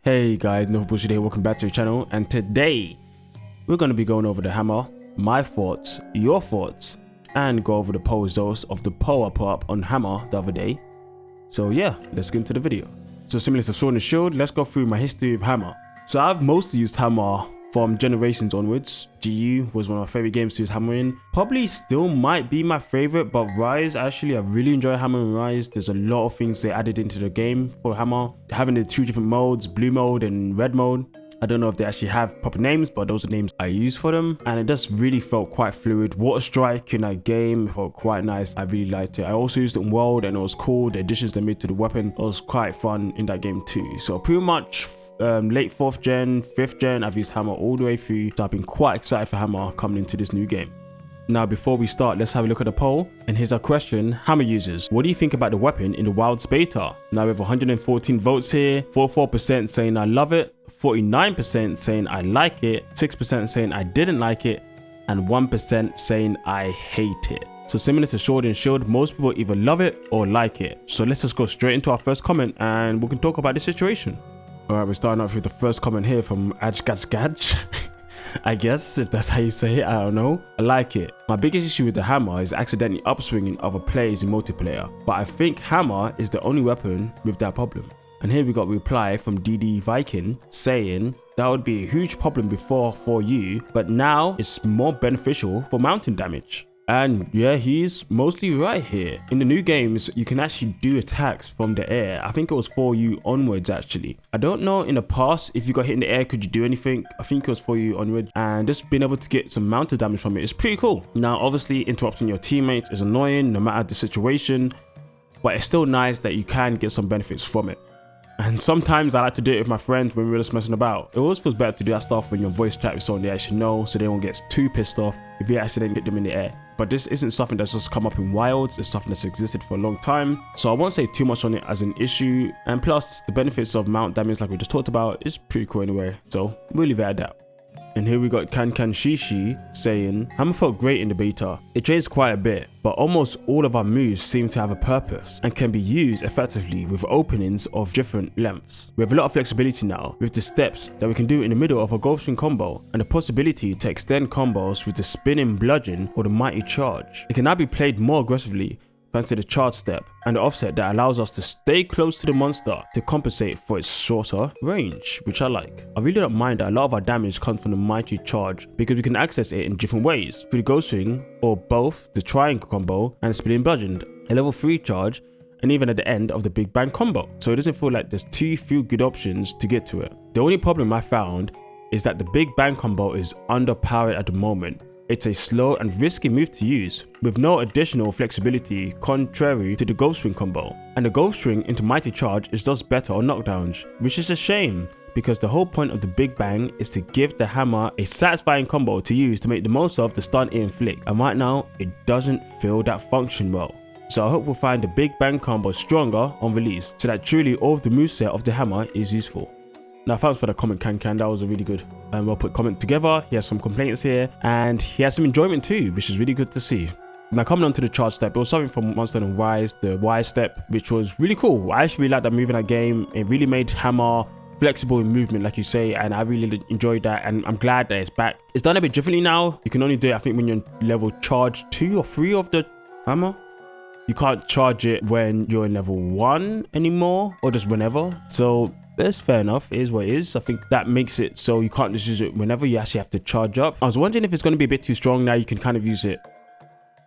Hey guys, Nineth Comment here, welcome back to the channel, and today we're going to be going over the hammer, my thoughts, your thoughts, and go over the poll results of the poll I put up on hammer the other day. So yeah, let's get into the video. So similar to sword and shield, let's go through my history of hammer. So I've mostly used hammer from generations onwards. GU was one of my favorite games to use hammer in. Probably still might be my favorite, but Rise, actually I really enjoy hammer and Rise. There's a lot of things they added into the game for hammer. Having the two different modes, blue mode and red mode. I don't know if they actually have proper names, but those are names I use for them. And it just really felt quite fluid. Water Strike in that game felt quite nice. I really liked it. I also used it in World and it was cool. The additions they made to the weapon was quite fun in that game too. So pretty much late 4th gen, 5th gen, I've used hammer all the way through. So I've been quite excited for hammer coming into this new game. Now before we start, let's have a look at the poll. And here's our question: hammer users, what do you think about the weapon in the Wilds beta? Now we have 114 votes here, 44% saying I love it, 49% saying I like it, 6% saying I didn't like it, and 1% saying I hate it. So similar to sword and shield, most people either love it or like it. So let's just go straight into our first comment and we can talk about the situation. Alright, we're starting off with the first comment here from Ajgajgaj. I guess, if that's how you say it, I don't know. I like it. My biggest issue with the hammer is accidentally upswinging other players in multiplayer. But I think hammer is the only weapon with that problem. And here we got a reply from DD Viking saying that would be a huge problem before for you, but now it's more beneficial for mountain damage. And yeah, he's mostly right here. In the new games, you can actually do attacks from the air. I think it was 4U onwards actually. I don't know in the past if you got hit in the air, could you do anything? I think it was 4U onwards. And just being able to get some mounted damage from it is pretty cool. Now, obviously interrupting your teammates is annoying no matter the situation, but it's still nice that you can get some benefits from it. And sometimes I like to do it with my friends when we're just messing about. It always feels better to do that stuff when you're voice chat with someone they actually know, so they won't get too pissed off if you accidentally get them in the air. But this isn't something that's just come up in Wilds, it's something that's existed for a long time. So I won't say too much on it as an issue. And plus, the benefits of mount damage like we just talked about is pretty cool anyway. So we'll leave it at that. And here we got Shishi saying, hammer felt great in the beta. It drains quite a bit, but almost all of our moves seem to have a purpose and can be used effectively with openings of different lengths. We have a lot of flexibility now with the steps that we can do in the middle of a golf string combo and the possibility to extend combos with the spinning bludgeon or the mighty charge. It can now be played more aggressively thanks to the charge step and the offset that allows us to stay close to the monster to compensate for its shorter range, which I like. I really don't mind that a lot of our damage comes from the mighty charge because we can access it in different ways, through the ghost ring or both the triangle combo and the spinning bludgeon, a level 3 charge, and even at the end of the big bang combo. So it doesn't feel like there's too few good options to get to it. The only problem I found is that the big bang combo is underpowered at the moment. It's a slow and risky move to use, with no additional flexibility contrary to the Ghost String combo. And the Ghost String into Mighty Charge is just better on knockdowns, which is a shame, because the whole point of the Big Bang is to give the hammer a satisfying combo to use to make the most of the stun it inflicts, and right now, it doesn't feel that function well. So I hope we'll find the Big Bang combo stronger on release, so that truly all of the moveset of the hammer is useful. Now thanks for the comment, Can. That was a really good and well put comment together. He has some complaints here and he has some enjoyment too, which is really good to see. Now coming on to the charge step, it was something from Monster and Rise, the Y step, which was really cool. I actually really liked that move in that game. It really made hammer flexible in movement, like you say, and I really enjoyed that, and I'm glad that it's back. It's done a bit differently now. You can only do it, I think, when you're in level charge 2 or 3 of the hammer. You can't charge it when you're in level 1 anymore, or just whenever. So that's fair enough, it is what it is. I think that makes it so you can't just use it whenever, you actually have to charge up. I was wondering if it's going to be a bit too strong now. You can kind of use it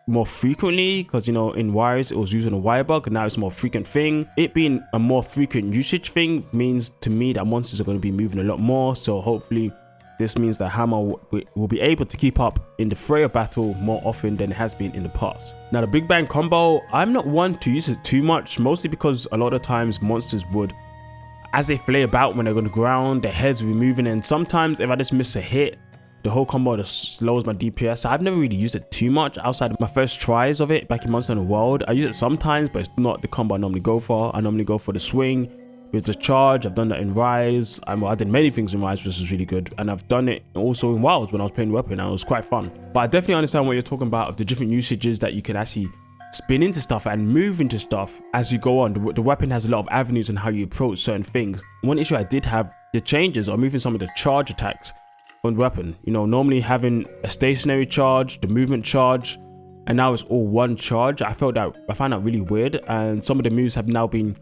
more frequently, because you know in Wires it was using a wire bug and now it's a more frequent thing. It being a more frequent usage thing means to me that monsters are going to be moving a lot more, so hopefully this means that hammer will be able to keep up in the fray of battle more often than it has been in the past. Now the Big Bang combo, I'm not one to use it too much, mostly because a lot of times monsters would, as they flay about when they're on the ground, their heads will be moving, and sometimes if I just miss a hit, the whole combo just slows my DPS. So I've never really used it too much outside of my first tries of it back in Monster Hunter World. I use it sometimes, but it's not the combo I normally go for. I normally go for the swing with the charge. I've done that in Rise. I did many things in Rise, which is really good, and I've done it also in Wilds when I was playing weapon, and it was quite fun. But I definitely understand what you're talking about, of the different usages that you can actually spin into stuff and move into stuff as you go on. The weapon has a lot of avenues on how you approach certain things. One issue I did have the changes are moving some of the charge attacks on the weapon. You know, normally having a stationary charge, the movement charge, and now it's all one charge. I found that really weird, and some of the moves have now been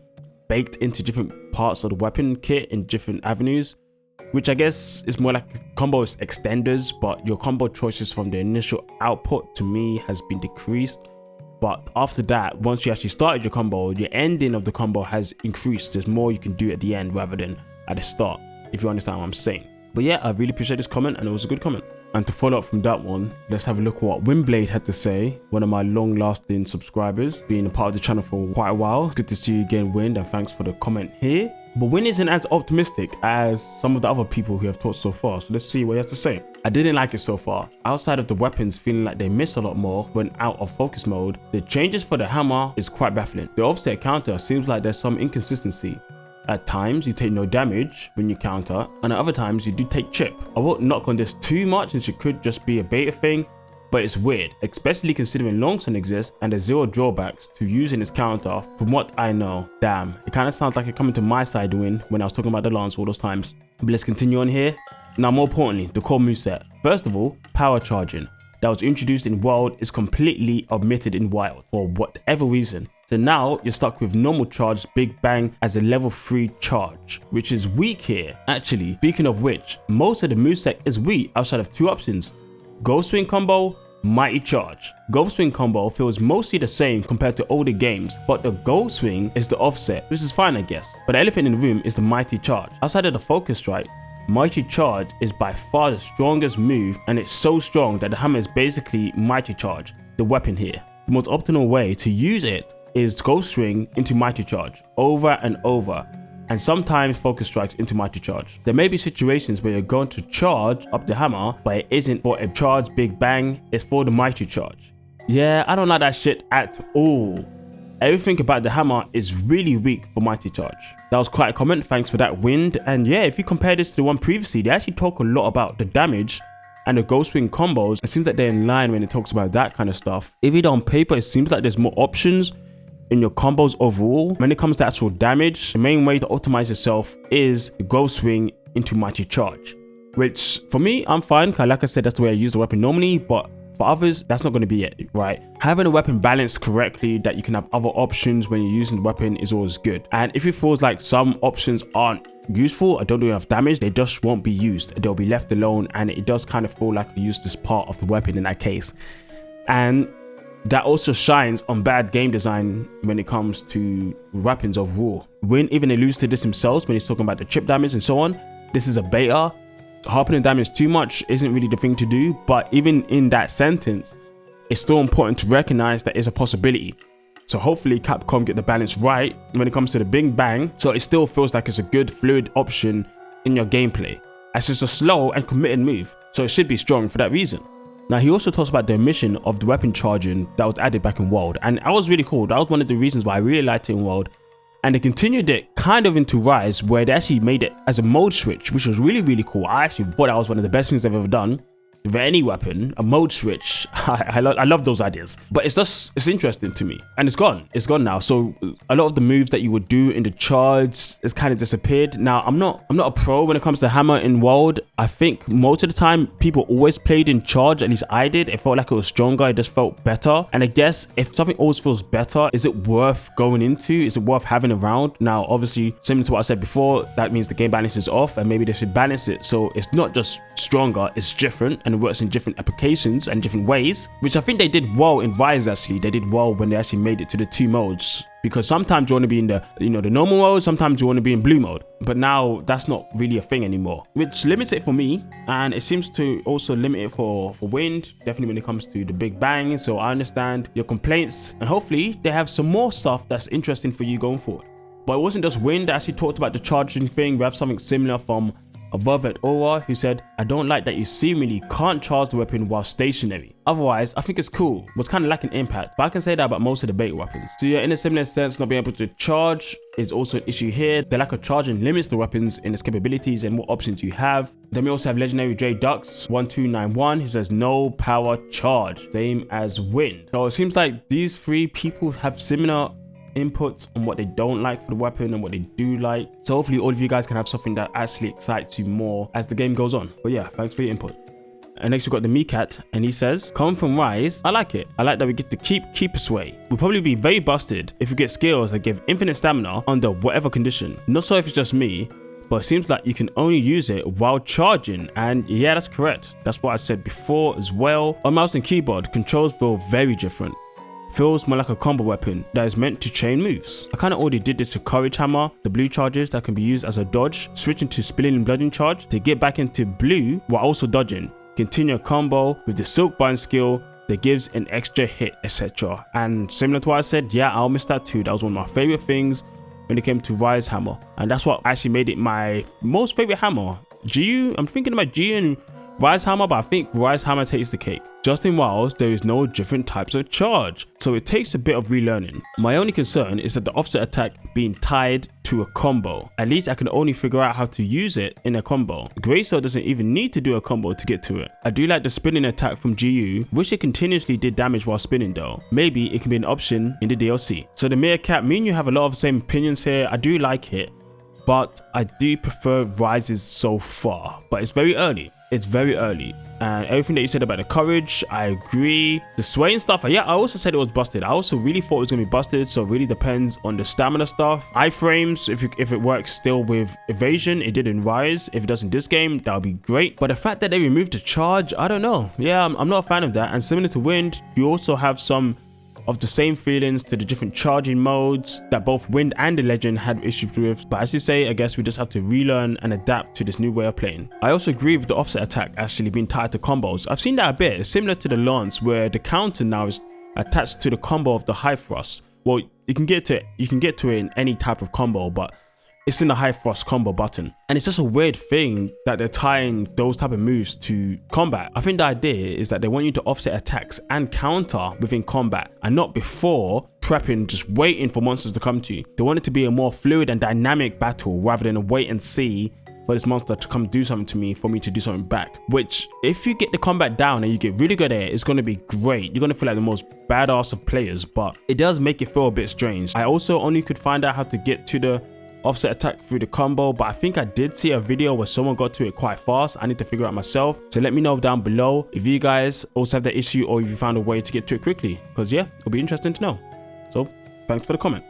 baked into different parts of the weapon kit in different avenues, which I guess is more like combo extenders, but your combo choices from the initial output to me has been decreased. But after that, once you actually started your combo, your ending of the combo has increased. There's more you can do at the end rather than at the start, if you understand what I'm saying. But yeah, I really appreciate this comment, and it was a good comment. And to follow up from that one, let's have a look at what Windblade had to say, one of my long-lasting subscribers, being a part of the channel for quite a while. Good to see you again, Wind, and thanks for the comment here. But Wind isn't as optimistic as some of the other people who have talked so far, so let's see what he has to say. I didn't like it so far. Outside of the weapons feeling like they miss a lot more when out of focus mode, the changes for the hammer is quite baffling. The offset counter seems like there's some inconsistency. At times, you take no damage when you counter, and at other times, you do take chip. I won't knock on this too much since it could just be a beta thing, but it's weird, especially considering Longsword exists and there's zero drawbacks to using this counter from what I know. Damn, it kind of sounds like it coming to my side when I was talking about the Lance all those times. But let's continue on here. Now, more importantly, the core moveset. First of all, power charging that was introduced in World is completely omitted in Wild for whatever reason. So now you're stuck with normal charge Big Bang as a level 3 charge, which is weak here. Actually, speaking of which, most of the moveset is weak outside of two options: Ghost Swing combo, Mighty Charge. Ghost Swing combo feels mostly the same compared to older games, but the Ghost Swing is the offset, which is fine I guess. But the elephant in the room is the Mighty Charge. Outside of the Focus Strike, Mighty Charge is by far the strongest move, and it's so strong that the hammer is basically Mighty Charge, the weapon here. The most optimal way to use it is Ghost Swing into Mighty Charge over and over, and sometimes Focus Strikes into Mighty Charge. There may be situations where you're going to charge up the hammer, but it isn't for a charge Big Bang, it's for the Mighty Charge. Yeah, I don't like that shit at all. Everything about the hammer is really weak for Mighty Charge. That was quite a comment, thanks for that, Wind. And yeah, if you compare this to the one previously, they actually talk a lot about the damage and the Ghost Swing combos. It seems that they're in line when it talks about that kind of stuff. If you on paper, it seems like there's more options in your combos overall. When it comes to actual damage, the main way to optimize yourself is the Ghost Swing into Mighty Charge, which for me, I'm fine, because like I said, that's the way I use the weapon normally, but for others, that's not going to be it, right? Having a weapon balanced correctly, that you can have other options when you're using the weapon, is always good. And if it feels like some options aren't useful or don't do enough damage, they just won't be used. They'll be left alone, and it does kind of feel like a useless part of the weapon in that case. And that also shines on bad game design when it comes to weapons overall. Win even alludes to this himself when he's talking about the chip damage and so on. This is a beta. Harping damage too much isn't really the thing to do, but even in that sentence, it's still important to recognize that it's a possibility. So hopefully Capcom get the balance right when it comes to the Big Bang, so it still feels like it's a good fluid option in your gameplay, as it's a slow and committed move, so it should be strong for that reason. Now, he also talks about the omission of the weapon charging that was added back in World, and that was really cool. That was one of the reasons why I really liked it in World. And they continued it kind of into Rise, where they actually made it as a mode switch, which was really, really cool. I actually thought that was one of the best things they've ever done. With any weapon, a mode switch. I love those ideas. But it's interesting to me. And it's gone now. So a lot of the moves that you would do in the charge has kind of disappeared. Now, I'm not a pro when it comes to hammer in World. I think most of the time people always played in charge, at least I did. It felt like it was stronger, it just felt better. And I guess if something always feels better, is it worth going into? Is it worth having around? Now, obviously, similar to what I said before, that means the game balance is off, and maybe they should balance it so it's not just stronger, it's different, and it works in different applications and different ways, which I think they did well in Rise. Actually, they did well when they actually made it to the two modes, because sometimes you want to be in the the normal mode, sometimes you want to be in blue mode, but now that's not really a thing anymore, which limits it for me, and it seems to also limit it for Wind, definitely when it comes to the Big Bang. So I understand your complaints, and hopefully they have some more stuff that's interesting for you going forward. But it wasn't just Wind that actually talked about the charging thing. We have something similar from Above at Aura, who said, I don't like that you seemingly can't charge the weapon while stationary. Otherwise, I think it's cool. Was kind of lacking impact, but I can say that about most of the beta weapons. So yeah, in a similar sense, not being able to charge is also an issue here. The lack of charging limits the weapons in its capabilities and what options you have. Then we also have Legendary J Dux 1291, who says no power charge, same as Wind. So it seems like these three people have similar inputs on what they don't like for the weapon and what they do like. So hopefully all of you guys can have something that actually excites you more as the game goes on. But yeah, thanks for your input. And next we've got the Meerkat, and he says, coming from Rise, I like it. I like that we get to keep Keeper Sway. We'll probably be very busted if we get skills that give infinite stamina under whatever condition. Not sure if it's just me, but it seems like you can only use it while charging, and yeah, that's correct. That's what I said before as well. On mouse and keyboard, controls feel very different. Feels more like a combo weapon that is meant to chain moves. I kinda already did this to Courage Hammer, the blue charges that can be used as a dodge, switching to Spilling and Bludgeoning charge to get back into blue while also dodging. Continue a combo with the Silk Bind skill that gives an extra hit, etc. And similar to what I said, yeah, I'll miss that too. That was one of my favorite things when it came to Rise Hammer, and that's what actually made it my most favorite hammer. I'm thinking about GU and Rise Hammer, but I think Rise Hammer takes the cake. Just in Wilds, there is no different types of charge, so it takes a bit of relearning. My only concern is that the offset attack being tied to a combo. At least I can only figure out how to use it in a combo. Greysword doesn't even need to do a combo to get to it. I do like the spinning attack from GU, wish it continuously did damage while spinning though. Maybe it can be an option in the DLC. So the Meerkat, me and you have a lot of the same opinions here. I do like it, but I do prefer Rises so far, but it's very early. It's very early, and everything that you said about the Courage, I agree. The swaying stuff, yeah, I also said it was busted. I also really thought it was gonna be busted, so it really depends on the stamina stuff. Iframes, if it works still with evasion, it did in Rise. If it does in this game, that would be great. But the fact that they removed the charge, I don't know. Yeah, I'm not a fan of that. And similar to Wind, you also have some of the same feelings to the different charging modes that both Wind and the Legend had issues with. But as you say, I guess we just have to relearn and adapt to this new way of playing. I also agree with the offset attack actually being tied to combos. I've seen that a bit. It's similar to the Lance, where the counter now is attached to the combo of the High Thrust. Well, you can get to it in any type of combo, but it's in the High Thrust combo button. And it's just a weird thing that they're tying those type of moves to combat. I think the idea is that they want you to offset attacks and counter within combat, and not before prepping, just waiting for monsters to come to you. They want it to be a more fluid and dynamic battle rather than a wait and see for this monster to come do something to me for me to do something back. Which, if you get the combat down and you get really good at it, it's going to be great. You're going to feel like the most badass of players, but it does make it feel a bit strange. I also only could find out how to get to the offset attack through the combo, but I think I did see a video where someone got to it quite fast. I need to figure it out myself, so let me know down below if you guys also have that issue or if you found a way to get to it quickly, because yeah, it'll be interesting to know. So thanks for the comment.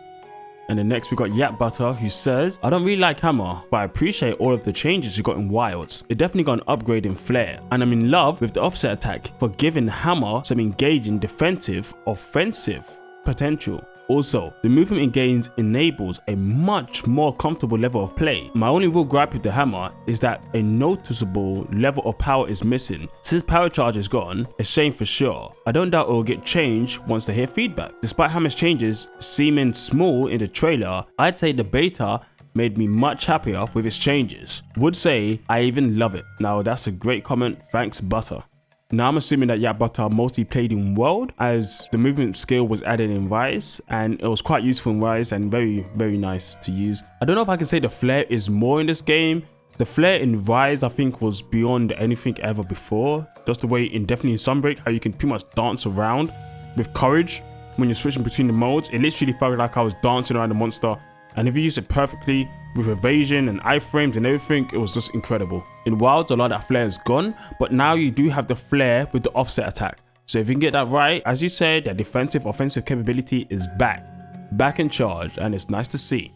And then next we got Yap Butter, who says, I don't really like Hammer, but I appreciate all of the changes you got in Wilds. It definitely got an upgrade in flair, and I'm in love with the offset attack for giving Hammer some engaging defensive offensive potential. Also, the movement it gains enables a much more comfortable level of play. My only real gripe with the Hammer is that a noticeable level of power is missing. Since power charge is gone, a shame for sure. I don't doubt it will get changed once they hear feedback. Despite Hammer's changes seeming small in the trailer, I'd say the beta made me much happier with its changes. Would say I even love it. Now that's a great comment, thanks Butter. Now I'm assuming that Yap Butter mostly played in World, as the movement skill was added in Rise, and it was quite useful in Rise and very, very nice to use. I don't know if I can say the flare is more in this game. The flare in Rise I think was beyond anything ever before. Just the way definitely in Sunbreak, how you can pretty much dance around with Courage when you're switching between the modes. It literally felt like I was dancing around the monster, and if you use it perfectly with evasion and iframes and everything, it was just incredible. In Wilds, a lot of that flare is gone, but now you do have the flare with the offset attack. So if you can get that right, as you said, that defensive offensive capability is back in charge, and it's nice to see.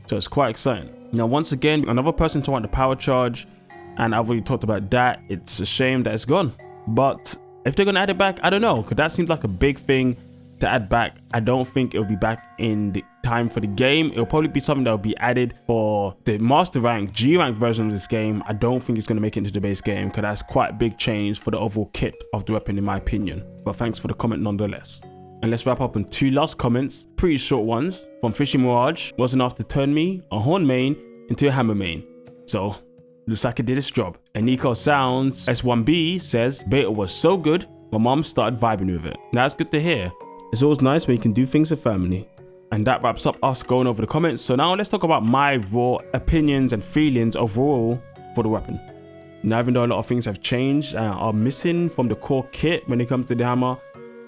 So it's quite exciting. Now once again, another person talking about the power charge, and I've already talked about that. It's a shame that it's gone, but if they're gonna add it back, I don't know, because that seems like a big thing to add back. I don't think it'll be back in the time for the game. It'll probably be something that will be added for the master rank, G rank version of this game. I don't think it's going to make it into the base game, because that's quite a big change for the overall kit of the weapon in my opinion. But thanks for the comment nonetheless. And let's wrap up on two last comments, pretty short ones, from Fishy Mirage. Wasn't enough to turn me, a horn main, into a hammer main. So looks like it did its job. And Nico Sounds S1B says, beta was so good, my mom started vibing with it. Now it's good to hear. It's always nice when you can do things with family. And that wraps up us going over the comments. So now let's talk about my raw opinions and feelings overall for the weapon. Now, even though a lot of things have changed and are missing from the core kit when it comes to the hammer,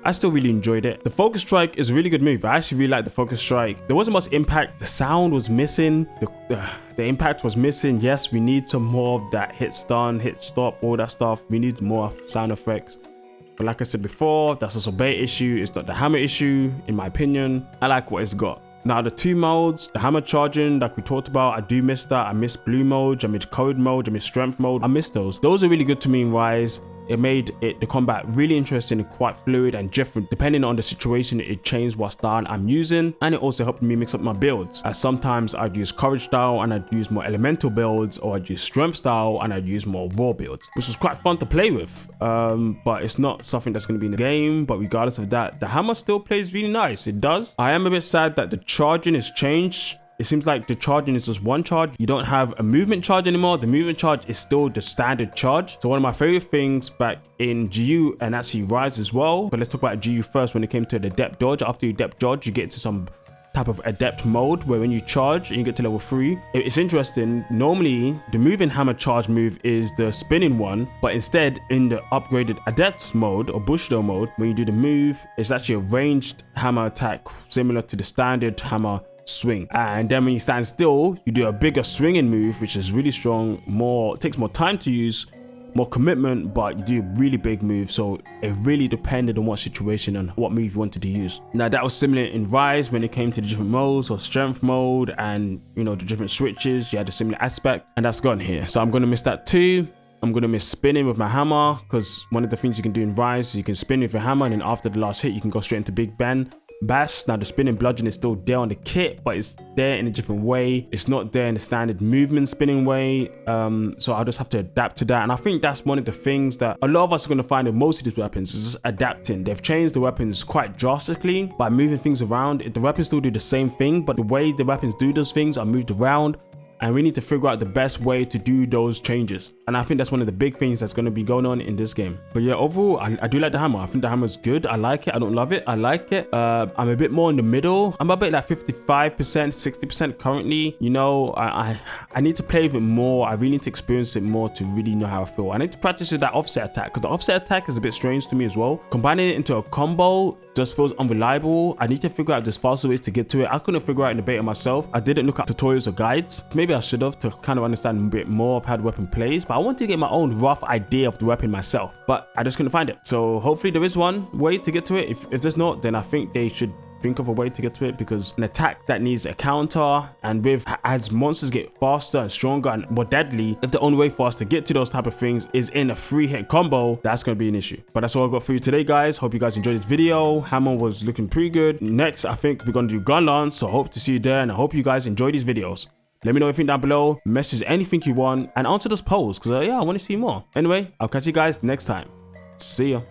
I still really enjoyed it. The focus strike is a really good move. I actually really like the focus strike. There wasn't much impact. The sound was missing. The impact was missing. Yes, we need some more of that hit stun, hit stop, all that stuff. We need more sound effects. But like I said before, that's also a bait issue. It's not the hammer issue, in my opinion. I like what it's got. Now, the 2 modes, the hammer charging, like we talked about, I do miss that. I miss blue mode, I miss code mode, I miss strength mode. I miss those. Those are really good to me in Rise. It made the combat really interesting and quite fluid and different. Depending on the situation, it changed what style I'm using. And it also helped me mix up my builds. As sometimes I'd use courage style and I'd use more elemental builds, or I'd use strength style and I'd use more raw builds, which was quite fun to play with. But it's not something that's going to be in the game. But regardless of that, the hammer still plays really nice. It does. I am a bit sad that the charging has changed. It seems like the charging is just one charge. You don't have a movement charge anymore. The movement charge is still the standard charge. So one of my favorite things back in GU and actually Rise as well. But let's talk about GU first when it came to the adept dodge. After you adept dodge, you get into some type of adept mode where when you charge and you get to level 3, it's interesting. Normally the moving hammer charge move is the spinning one, but instead in the upgraded adept mode or Bushido mode, when you do the move, it's actually a ranged hammer attack similar to the standard hammer swing. And then when you stand still, you do a bigger swinging move, which is really strong, it takes more time to use, more commitment, but you do a really big move. So it really depended on what situation and what move you wanted to use. Now that was similar in Rise when it came to the different modes, or strength mode and the different switches. You had a similar aspect, and that's gone here. So I'm going to miss that too. I'm going to miss spinning with my hammer, because one of the things you can do in Rise is you can spin with your hammer, and then after the last hit you can go straight into Big Ben Bash. Now the spinning bludgeon is still there on the kit, but it's there in a different way. It's not there in the standard movement spinning way. So I'll just have to adapt to that. And I think that's one of the things that a lot of us are going to find with most of these weapons, is just adapting. They've changed the weapons quite drastically by moving things around. The weapons still do the same thing, but the way the weapons do those things are moved around. And we need to figure out the best way to do those changes. And I think that's one of the big things that's going to be going on in this game. But yeah, overall, I do like the hammer. I think the hammer is good. I like it. I don't love it. I like it. I'm a bit more in the middle. I'm a bit like 55%, 60% currently. I need to play with it more. I really need to experience it more to really know how I feel. I need to practice with that offset attack, because the offset attack is a bit strange to me as well. Combining it into a combo just feels unreliable. I need to figure out just faster ways to get to it. I couldn't figure out in the beta myself. I didn't look at tutorials or guides. Maybe I should have, to kind of understand a bit more of how the weapon plays, but I wanted to get my own rough idea of the weapon myself, but I just couldn't find it. So hopefully there is one way to get to it. If there's not, then I think they should think of a way to get to it, because an attack that needs a counter, and as monsters get faster and stronger and more deadly, if the only way for us to get to those type of things is in a 3-hit combo, that's going to be an issue. But that's all I've got for you today, guys. Hope you guys enjoyed this video. Hammer was looking pretty good. Next, I think we're going to do gun lance, so hope to see you there, and I hope you guys enjoy these videos. Let me know anything down below, message anything you want, and answer those polls, because yeah, I want to see more. Anyway, I'll catch you guys next time. See ya.